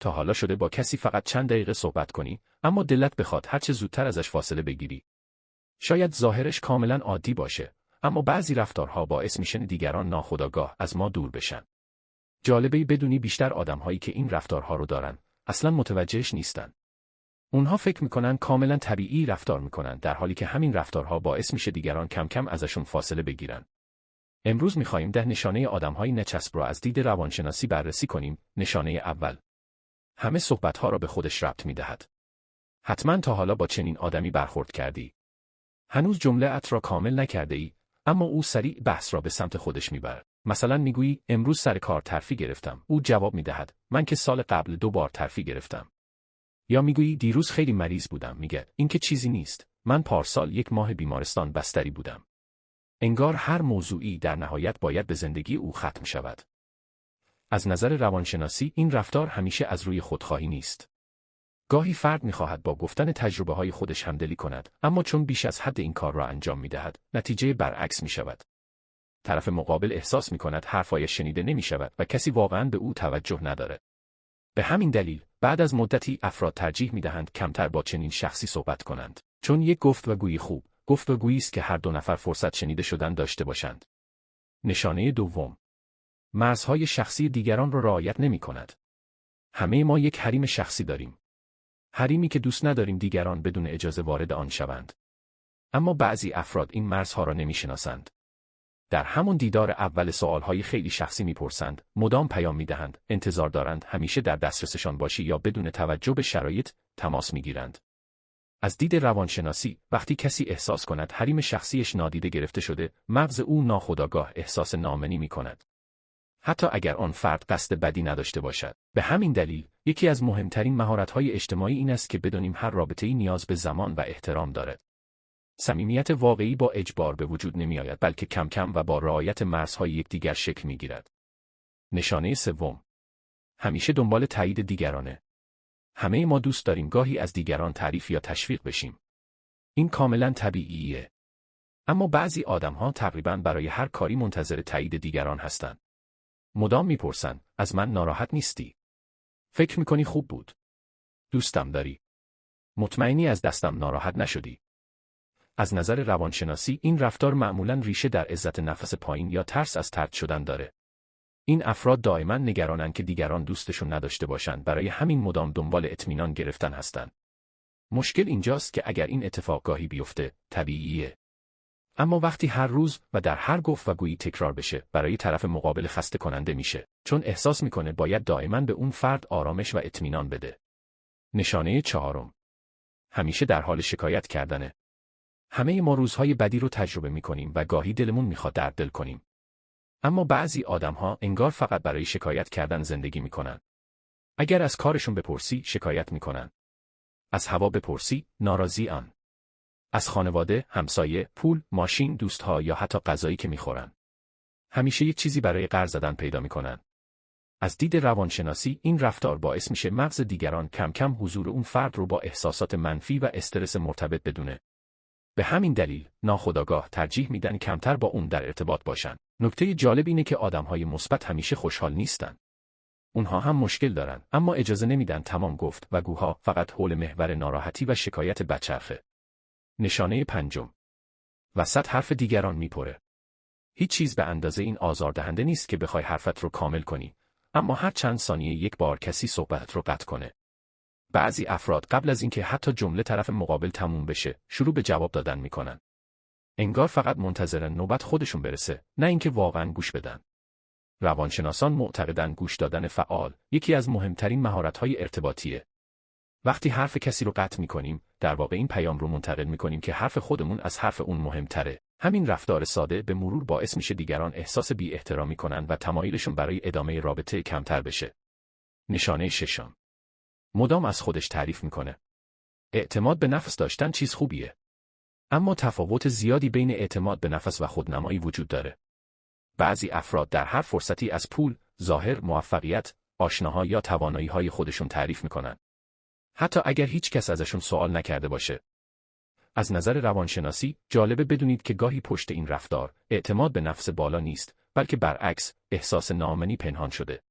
تا حالا شده با کسی فقط چند دقیقه صحبت کنی، اما دلت بخواد هر چه زودتر ازش فاصله بگیری؟ شاید ظاهرش کاملا عادی باشه، اما بعضی رفتارها باعث میشن دیگران ناخودآگاه از ما دور بشن. جالبه بدونی بیشتر آدم‌هایی که این رفتارها رو دارن، اصلاً متوجهش نیستن. اونها فکر میکنن کاملا طبیعی رفتار میکنن، در حالی که همین رفتارها باعث میشه دیگران کم کم ازشون فاصله بگیرن. امروز میخوایم 10 نشانه آدم‌های نچسب رو از دید روانشناسی بررسی کنیم. نشانه اول: همه صحبت‌ها را به خودش ربط میدهد. حتما تا حالا با چنین آدمی برخورد کردی. هنوز جمله‌ات را کامل نکرده ای، اما او سریع بحث را به سمت خودش میبرد. مثلا میگویی امروز سر کار ترفیع گرفتم. او جواب میدهد من که سال قبل 2 بار ترفیع گرفتم. یا میگویی دیروز خیلی مریض بودم. میگه این که چیزی نیست. من پارسال 1 ماه بیمارستان بستری بودم. انگار هر موضوعی در نهایت باید به زندگی او ختم شود. از نظر روانشناسی این رفتار همیشه از روی خودخواهی نیست. گاهی فرد می‌خواهد با گفتن تجربه‌های خودش همدلی کند، اما چون بیش از حد این کار را انجام می‌دهد، نتیجه برعکس می‌شود. طرف مقابل احساس می‌کند حرفایش شنیده نمی‌شود و کسی واقعاً به او توجه ندارد. به همین دلیل بعد از مدتی افراد ترجیح می‌دهند کمتر با چنین شخصی صحبت کنند، چون یک گفتگوی خوب، گفتگویی است که هر دو نفر فرصت شنیده شدن داشته باشند. نشانه دوم: مرزهای شخصی دیگران را رعایت نمی‌کند. همه ما یک حریم شخصی داریم. حریمی که دوست نداریم دیگران بدون اجازه وارد آن شوند. اما بعضی افراد این مرزها را نمی‌شناسند. در همون دیدار اول سوالهای خیلی شخصی می‌پرسند، مدام پیام می‌دهند، انتظار دارند همیشه در دسترسشان باشی یا بدون توجه به شرایط تماس می‌گیرند. از دید روانشناسی، وقتی کسی احساس کند حریم شخصیش نادیده گرفته شده، مغز او ناخودآگاه احساس ناامنی می‌کند. حتی اگر آن فرد قصد بدی نداشته باشد. به همین دلیل، یکی از مهمترین مهارت‌های اجتماعی این است که بدانیم هر رابطه‌ای نیاز به زمان و احترام دارد. صمیمیت واقعی با اجبار به وجود نمی‌آید، بلکه کم کم و با رعایت مرزهای یکدیگر شکل می‌گیرد. نشانه سوم: همیشه دنبال تایید دیگرانه. همه ما دوست داریم گاهی از دیگران تعریف یا تشویق بشیم. این کاملاً طبیعیه. اما بعضی آدم‌ها تقریباً برای هر کاری منتظر تایید دیگران هستند. مدام میپرسن از من ناراحت نیستی؟ فکر میکنی خوب بود؟ دوستم داری؟ مطمئنی از دستم ناراحت نشدی؟ از نظر روانشناسی این رفتار معمولاً ریشه در عزت نفس پایین یا ترس از طرد شدن داره. این افراد دائما نگرانن که دیگران دوستشون نداشته باشن، برای همین مدام دنبال اطمینان گرفتن هستن. مشکل اینجاست که اگر این اتفاق گاهی بیفته، طبیعیه. اما وقتی هر روز و در هر گفتگویی تکرار بشه، برای طرف مقابل خسته کننده میشه، چون احساس میکنه باید دائما به اون فرد آرامش و اطمینان بده. نشانه چهارم: همیشه در حال شکایت کردنه. همه ما روزهای بدی رو تجربه میکنیم و گاهی دلمون میخواد درد دل کنیم. اما بعضی آدمها انگار فقط برای شکایت کردن زندگی میکنن. اگر از کارشون بپرسی، شکایت میکنن. از هوا بپرسی، ناراضی‌ان. از خانواده، همسایه، پول، ماشین، دوستها یا حتی غذایی که میخورن. همیشه یک چیزی برای غر زدن پیدا میکنن. از دید روانشناسی این رفتار باعث میشه مغز دیگران کم کم حضور اون فرد رو با احساسات منفی و استرس مرتبط بدونه. به همین دلیل ناخودآگاه ترجیح میدن کمتر با اون در ارتباط باشن. نکته جالب اینه که آدمهای مثبت همیشه خوشحال نیستن. اونها هم مشکل دارن، اما اجازه نمیدن تمام گفت و گوها فقط حول محور ناراحتی و شکایت بچرخه. نشانه پنجم: وسط حرف دیگران میپره. هیچ چیز به اندازه این آزاردهنده نیست که بخوای حرفت رو کامل کنی، اما هر چند ثانیه یک بار کسی صحبت رو قطع کنه. بعضی افراد قبل از اینکه حتی جمله طرف مقابل تموم بشه، شروع به جواب دادن میکنن. انگار فقط منتظرن نوبت خودشون برسه، نه اینکه واقعاً گوش بدن. روانشناسان معتقدن گوش دادن فعال یکی از مهمترین مهارت‌های ارتباطیه. وقتی حرف کسی رو قطع می‌کنیم، در واقع این پیام رو منتقل می‌کنیم که حرف خودمون از حرف اون مهمتره. همین رفتار ساده به مرور باعث میشه دیگران احساس بی‌احترامی کنن و تمایلشون برای ادامه رابطه کمتر بشه. نشانه ششم: مدام از خودش تعریف می‌کنه. اعتماد به نفس داشتن چیز خوبیه. اما تفاوت زیادی بین اعتماد به نفس و خودنمایی وجود داره. بعضی افراد در هر فرصتی از پول، ظاهر، موفقیت، آشناها یا توانایی‌های خودشون تعریف می‌کنن. حتی اگر هیچ کس ازشون سوال نکرده باشه. از نظر روانشناسی، جالبه بدونید که گاهی پشت این رفتار، اعتماد به نفس بالا نیست، بلکه برعکس، احساس ناامنی پنهان شده.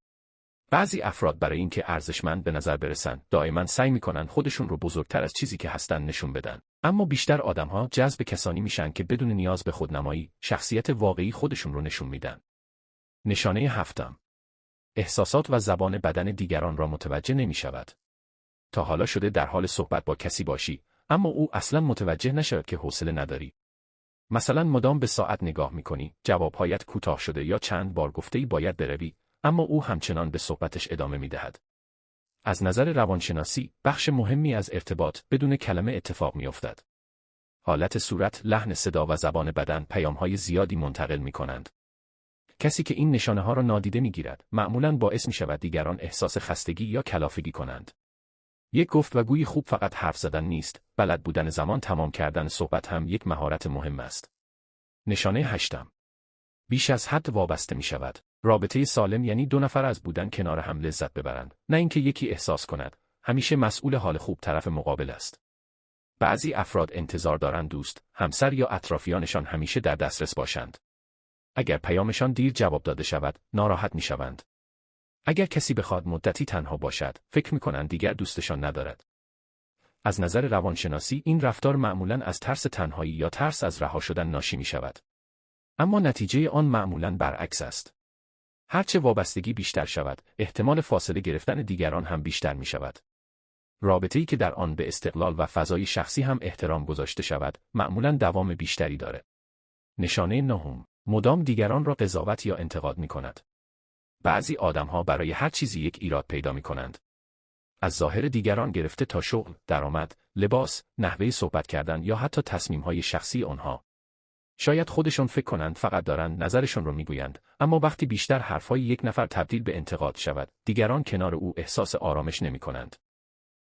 بعضی افراد برای اینکه ارزشمند به نظر برسن، دائما سعی میکنن خودشون رو بزرگتر از چیزی که هستن نشون بدن. اما بیشتر آدم‌ها جذب کسانی میشن که بدون نیاز به خودنمایی، شخصیت واقعی خودشون رو نشون میدن. نشانه هفتم، احساسات و زبان بدن دیگران را متوجه نمیشود. تا حالا شده در حال صحبت با کسی باشی، اما او اصلا متوجه نشود که حوصله نداری. مثلا مدام به ساعت نگاه میکنی، جوابهایت کوتاه شده یا چند بار گفته‌ای باید بروی، اما او همچنان به صحبتش ادامه میدهد. از نظر روانشناسی، بخش مهمی از ارتباط بدون کلمه اتفاق میافتد. حالت صورت، لحن صدا و زبان بدن پیام‌های زیادی منتقل می‌کنند. کسی که این نشانه‌ها را نادیده می‌گیرد، معمولاً باعث می‌شود دیگران احساس خستگی یا کلافگی کنند. یک گفتگوی خوب فقط حرف زدن نیست، بلد بودن زمان تمام کردن صحبت هم یک مهارت مهم است. نشانه هشتم، بیش از حد وابسته می‌شود. رابطه سالم یعنی دو نفر از بودن کنار هم لذت ببرند، نه اینکه یکی احساس کند همیشه مسئول حال خوب طرف مقابل است. بعضی افراد انتظار دارند دوست، همسر یا اطرافیانشان همیشه در دسترس باشند. اگر پیامشان دیر جواب داده شود، ناراحت می‌شوند. اگر کسی بخواد مدتی تنها باشد، فکر می‌کنند دیگر دوستشان ندارد. از نظر روانشناسی این رفتار معمولاً از ترس تنهایی یا ترس از رها شدن ناشی می‌شود. اما نتیجه آن معمولاً برعکس است. هرچه وابستگی بیشتر شود، احتمال فاصله گرفتن دیگران هم بیشتر می‌شود. رابطه‌ای که در آن به استقلال و فضای شخصی هم احترام گذاشته شود، معمولاً دوام بیشتری دارد. نشانه نهم، مدام دیگران را قضاوت یا انتقاد می‌کند. بعضی آدم‌ها برای هر چیزی یک ایراد پیدا می‌کنند. از ظاهر دیگران گرفته تا شغل، درآمد، لباس، نحوه صحبت کردن یا حتی تصمیم‌های شخصی آنها. شاید خودشون فکر کنند فقط دارند نظرشون رو میگویند، اما وقتی بیشتر حرفهای یک نفر تبدیل به انتقاد شود، دیگران کنار او احساس آرامش نمی‌کنند.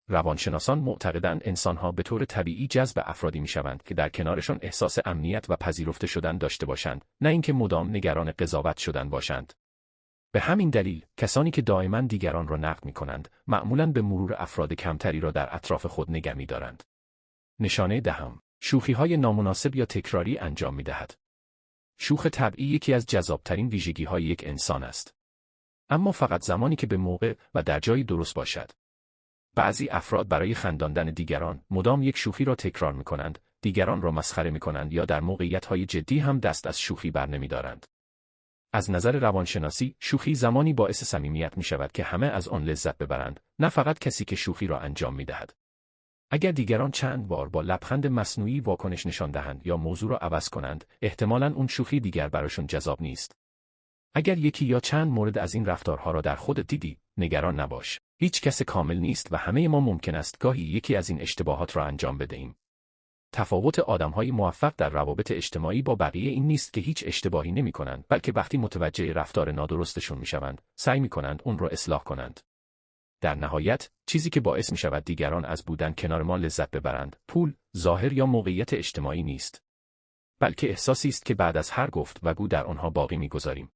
روانشناسان معتقدند انسان‌ها به طور طبیعی جذب افرادی می‌شوند که در کنارشون احساس امنیت و پذیرفته شدن داشته باشند، نه اینکه مدام نگران قضاوت شدن باشند. به همین دلیل، کسانی که دائما دیگران را نقد می‌کنند، معمولاً به مرور افراد کمتری را در اطراف خود نگه می‌دارند. نشانه دهم، شوخی‌های نامناسب یا تکراری انجام می‌دهد. شوخ طبعی یکی از جذاب‌ترین ویژگی‌های یک انسان است. اما فقط زمانی که به موقع و در جای درست باشد. بعضی افراد برای خنداندن دیگران مدام یک شوخی را تکرار می‌کنند، دیگران را مسخره می‌کنند یا در موقعیت‌های جدی هم دست از شوخی برنمی‌دارند. از نظر روانشناسی، شوخی زمانی باعث صمیمیت می‌شود که همه از آن لذت ببرند، نه فقط کسی که شوخی را انجام می‌دهد. اگر دیگران چند بار با لبخند مصنوعی واکنش نشان دهند یا موضوع را عوض کنند، احتمالاً اون شوخی دیگر براشون جذاب نیست. اگر یکی یا چند مورد از این رفتارها را در خودت دیدی، نگران نباش. هیچ کس کامل نیست و همه ما ممکن است گاهی یکی از این اشتباهات را انجام بدهیم. تفاوت آدم‌های موفق در روابط اجتماعی با بقیه این نیست که هیچ اشتباهی نمی‌کنند، بلکه وقتی متوجه رفتار نادرستشون می‌شوند، سعی می‌کنند اون را اصلاح کنند. در نهایت، چیزی که باعث می‌شود دیگران از بودن کنار ما لذت ببرند، پول، ظاهر یا موقعیت اجتماعی نیست، بلکه احساسی است که بعد از هر گفت و گو در آنها باقی می‌گذاریم.